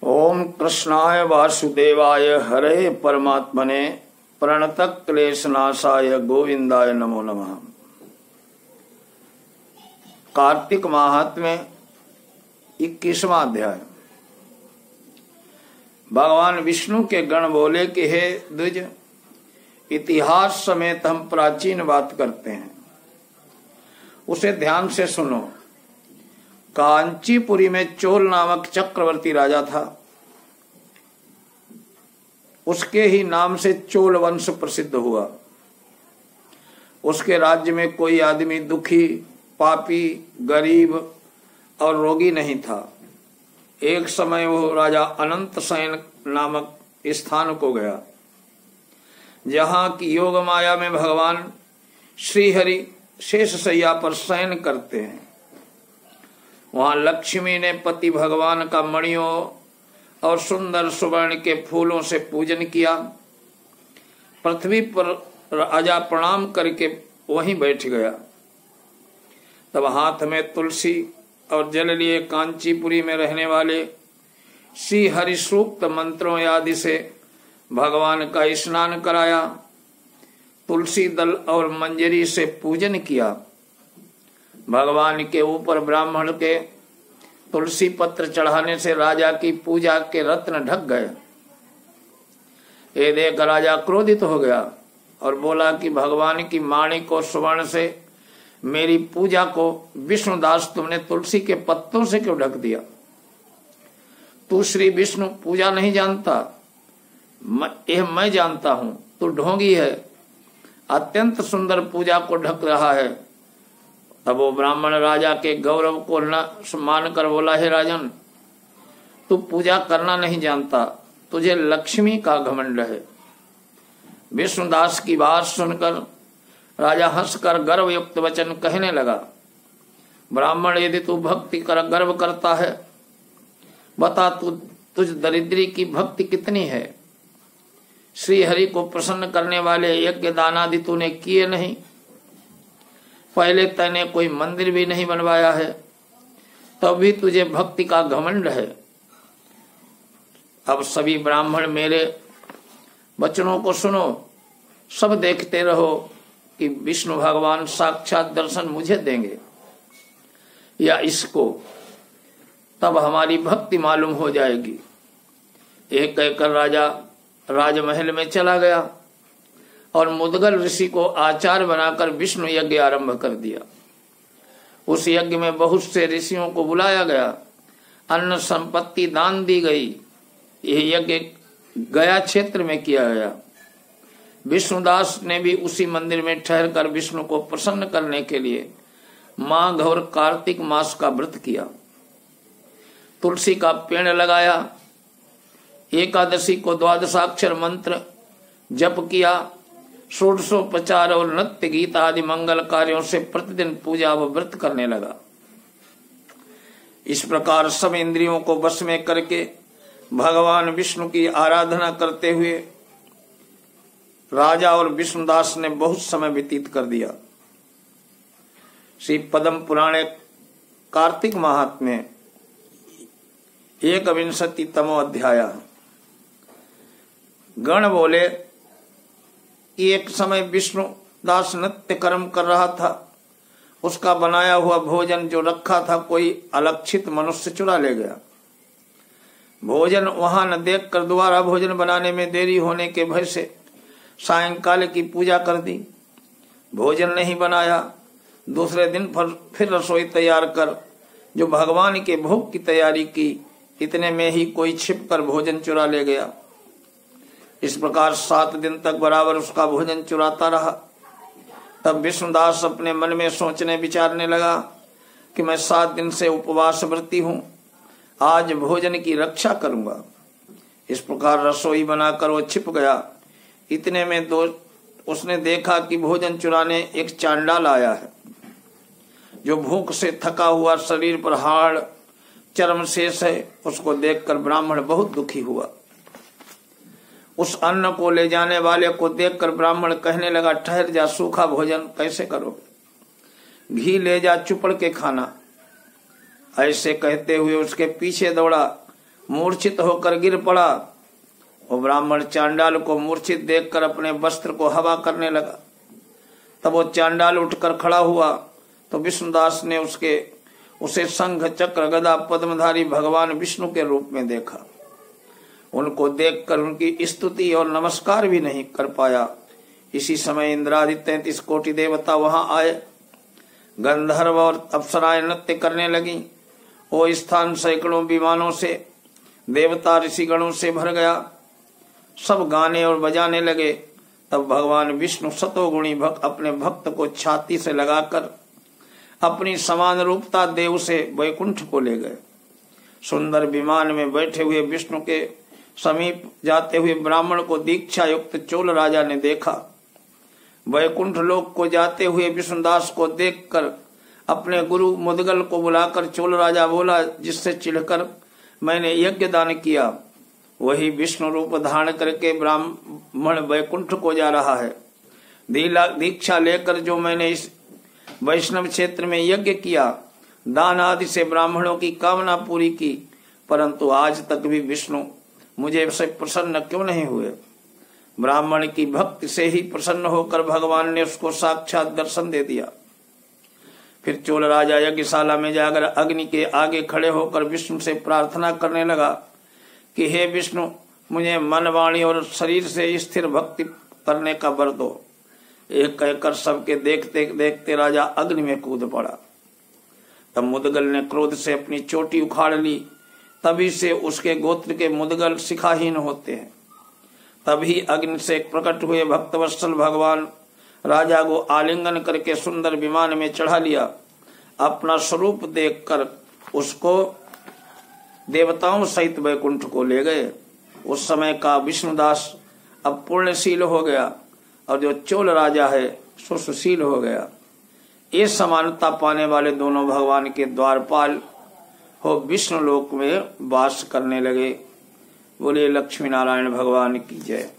ओम कृष्णाय वासुदेवाय हरे परमात्मने प्रणतः क्लेशनाशाय गोविंदाय नमो नमः। कार्तिक महात्म्य 21वां अध्याय। भगवान विष्णु के गण बोले कि हे द्विज, इतिहास समेत हम प्राचीन बात करते हैं, उसे ध्यान से सुनो। कांचीपुरी में चोल नामक चक्रवर्ती राजा था। उसके ही नाम से चोल वंश प्रसिद्ध हुआ। उसके राज्य में कोई आदमी दुखी, पापी, गरीब और रोगी नहीं था। एक समय वो राजा अनंत शयन नामक स्थान को गया, जहाँ की योग माया में भगवान श्रीहरि शेषशय्या पर शयन करते हैं। वहां लक्ष्मी ने पति भगवान का मणियों और सुंदर सुवर्ण के फूलों से पूजन किया। पृथ्वी पर राजा प्रणाम करके वहीं बैठ गया। तब हाथ में तुलसी और जल लिए कांचीपुरी में रहने वाले श्री हरि सूक्त मंत्रों आदि से भगवान का स्नान कराया। तुलसी दल और मंजरी से पूजन किया। भगवान के ऊपर ब्राह्मण के तुलसी पत्र चढ़ाने से राजा की पूजा के रत्न ढक गए। ये देख राजा क्रोधित हो गया और बोला कि भगवान की माणिक और सुवर्ण से मेरी पूजा को विष्णुदास तुमने तुलसी के पत्तों से क्यों ढक दिया? तू श्री विष्णु पूजा नहीं जानता? यह मैं जानता हूं। तू ढोंगी है, अत्यंत सुंदर पूजा को ढक रहा है। तब वो ब्राह्मण राजा के गौरव को न मान कर बोला, हे राजन, तू पूजा करना नहीं जानता, तुझे लक्ष्मी का घमंड है। विष्णुदास की बात सुनकर राजा हंसकर गर्वयुक्त वचन कहने लगा, ब्राह्मण, यदि तू भक्ति कर गर्व करता है, बता तुझ दरिद्री की भक्ति कितनी है? श्री हरि को प्रसन्न करने वाले यज्ञ दानादि तूने किए नहीं। पहले तैने कोई मंदिर भी नहीं बनवाया है, तब भी तुझे भक्ति का घमंड है। अब सभी ब्राह्मण मेरे वचनों को सुनो, सब देखते रहो कि विष्णु भगवान साक्षात दर्शन मुझे देंगे या इसको, तब हमारी भक्ति मालूम हो जाएगी। यह कहकर राजा राजमहल में चला गया और मुदगल ऋषि को आचार्य बनाकर विष्णु यज्ञ आरंभ कर दिया। उस यज्ञ में बहुत से ऋषियों को बुलाया गया, अन्न संपत्ति दान दी गई। यह यज्ञ गया क्षेत्र में किया गया। विष्णुदास ने भी उसी मंदिर में ठहरकर विष्णु को प्रसन्न करने के लिए माघ और कार्तिक मास का व्रत किया। तुलसी का पेड़ लगाया। एकादशी को द्वादशाक्षर मंत्र जप किया। षोडशोपचार और नृत्य गीत आदि मंगल कार्यों से प्रतिदिन पूजा व व्रत करने लगा। इस प्रकार सब इंद्रियों को वश में करके भगवान विष्णु की आराधना करते हुए राजा और विष्णुदास ने बहुत समय व्यतीत कर दिया। श्री पद्म पुराणे कार्तिक महात्म्य 51तमो अध्याय। गण बोले कि एक समय विष्णुदास नृत्य कर्म कर रहा था। उसका बनाया हुआ भोजन जो रखा था कोई अलक्षित मनुष्य चुरा ले गया। भोजन वहां न देखकर दोबारा भोजन बनाने में देरी होने के भय से सायंकाल की पूजा कर दी। भोजन नहीं बनाया। दूसरे दिन फिर रसोई तैयार कर जो भगवान के भोग की तैयारी की, इतने में ही कोई छिपकर भोजन चुरा ले गया। इस प्रकार 7 दिन तक बराबर उसका भोजन चुराता रहा। तब विष्णुदास अपने मन में सोचने विचारने लगा कि मैं 7 दिन से उपवास व्रती हूं, आज भोजन की रक्षा करूंगा। इस प्रकार रसोई बनाकर वो छिप गया। इतने में उसने देखा कि भोजन चुराने एक चांडाल आया है, जो भूख से थका हुआ, शरीर पर हाड़ चर्म शेष है। उसको देखकर ब्राह्मण बहुत दुखी हुआ। उस अन्न को ले जाने वाले को देखकर ब्राह्मण कहने लगा, ठहर जा, सूखा भोजन कैसे करोगे? घी ले जा, चुपड़ के खाना। ऐसे कहते हुए उसके पीछे दौड़ा मूर्छित होकर गिर पड़ा। वो ब्राह्मण चांडाल को मूर्छित देखकर अपने वस्त्र को हवा करने लगा। तब वो चांडाल उठकर खड़ा हुआ तो विष्णुदास ने उसे शंख चक्र गदा पद्मधारी भगवान विष्णु के रूप में देखा। उनको देखकर उनकी स्तुति और नमस्कार भी नहीं कर पाया। इसी समय इंद्रादि 33 कोटि देवता वहां आए। गंधर्व और अप्सराएं नृत्य करने लगी। वो स्थान सैकड़ों विमानों से, देवता ऋषिगणों से भर गया। सब गाने और बजाने लगे। तब भगवान विष्णु सतोगुणी अपने भक्त को छाती से लगाकर अपनी समान रूपता देव से वैकुंठ को ले गए। सुंदर विमान में बैठे हुए विष्णु के समीप जाते हुए ब्राह्मण को दीक्षा युक्त चोल राजा ने देखा। वैकुंठ लोक को जाते हुए विष्णुदास को देखकर अपने गुरु मुदगल को बुलाकर चोल राजा बोला, जिससे चिढ़कर मैंने यज्ञ दान किया, वही विष्णु रूप धारण करके ब्राह्मण वैकुंठ को जा रहा है। दीक्षा लेकर जो मैंने इस वैष्णव क्षेत्र में यज्ञ किया, दान आदि से ब्राह्मणों की कामना पूरी की, परंतु आज तक भी विष्णु मुझे से प्रसन्न क्यों नहीं हुए। ब्राह्मण की भक्ति से ही प्रसन्न होकर भगवान ने उसको साक्षात दर्शन दे दिया। फिर चोल राजा यज्ञशाला में जाकर अग्नि के आगे खड़े होकर विष्णु से प्रार्थना करने लगा कि हे विष्णु, मुझे मन, वाणी और शरीर से स्थिर भक्ति करने का वर दो। एक कहकर सबके देखते देखते राजा अग्नि में कूद पड़ा। तब मुदगल ने क्रोध से अपनी चोटी उखाड़ ली। तभी से उसके गोत्र के मुदगल शिखाहीन होते हैं। तभी अग्नि से प्रकट हुए भक्तवत्सल भगवान राजा को आलिंगन करके सुंदर विमान में चढ़ा लिया। अपना स्वरूप देखकर उसको देवताओं सहित वैकुंठ को ले गए। उस समय का विष्णुदास अब पूर्णशील हो गया और जो चोल राजा है सो सुशील हो गया। ये समानता पाने वाले दोनों भगवान के द्वारपाल हो विष्णु लोक में वास करने लगे। बोलिए लक्ष्मी नारायण भगवान की जय।